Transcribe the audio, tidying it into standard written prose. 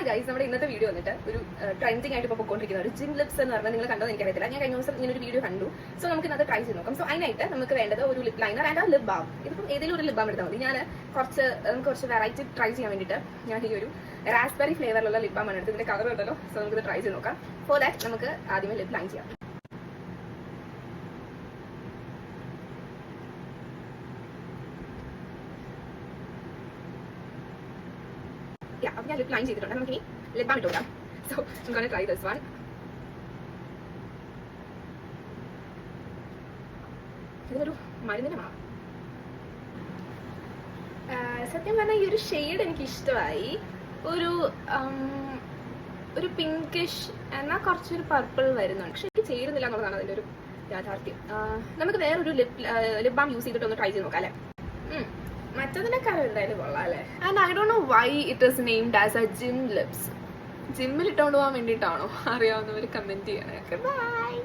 Guys, നമ്മുടെ ഇന്നത്തെ video വന്നിട്ട് ഒരു ട്രെൻഡിങ് ആയിട്ട് ഇപ്പോൾ പൊയ്ക്കൊണ്ടിരിക്കുന്ന ഒരു ജിം ലിപ്സ് എന്ന് പറഞ്ഞാൽ നിങ്ങൾ കണ്ടോ എനിക്കറിയത്തില്ല. ഞാൻ കഴിഞ്ഞ ദിവസം ഇങ്ങനെ ഒരു വീഡിയോ കണ്ടു. സോ നമുക്ക് ഇന്നത് ട്രൈ ചെയ്ത് നോക്കാം. സോ അതിനായിട്ട് നമുക്ക് വേണ്ടത് ഒരു lip liner and lip balm. ഇതിപ്പോൾ ഏതെങ്കിലും ഒരു ലിപ് ബാം എടുത്താൽ മതി. നമുക്ക് കുറച്ച് വെറൈറ്റി ട്രൈ ചെയ്യാൻ വേണ്ടിയിട്ട് ഞാൻ ഈ ഒരു റാസ്ബെറി ഫ്ലേവറിലുള്ള ലിപ് ബാം ആണ് എടുത്ത്. ഇതിന്റെ കളർ ഉണ്ടല്ലോ. സോ നമുക്കിത് ട്രൈ ചെയ്ത് നോക്കാം. ഫോർ ദാറ്റ് നമുക്ക് ആദ്യമേ ലിപ് ലൈൻ ചെയ്യാം. അപ്പം ഞാൻ ലിപ് ലൈൻ ചെയ്തിട്ടുണ്ട്. നമുക്ക് ഇനി ലിപ് ബാം ഇട്ട് കൊടുക്കാം. So I'm gonna try this one. ഇതൊരു മരുന്നിന്റെ മണം. സത്യം പറഞ്ഞാൽ ഈ ഒരു ഷെയ്ഡ് എനിക്ക് ഇഷ്ടമായി. ഒരു പിങ്കിഷ് എന്നാൽ കുറച്ചൊരു പർപ്പിൾ വരുന്നുണ്ട്. പക്ഷെ എനിക്ക് ചേരുന്നില്ല എന്നുള്ളതാണ് അതിൻ്റെ ഒരു യാഥാർത്ഥ്യം. നമുക്ക് വേറൊരു ലിപ് ബാം യൂസ് ചെയ്തിട്ട് ഒന്ന് ട്രൈ ചെയ്ത് നോക്കാം അല്ലേ. മറ്റതിനേക്കാളും എന്തായാലും കൊള്ളാം അല്ലേ. And I don't know why it is named as a gym lips. ജിമ്മിൽ ഇട്ടുകൊണ്ട് പോകാൻ വേണ്ടിയിട്ടാണോ? അറിയാവുന്നവർ കമന്റ് ചെയ്യണേ. ബൈ.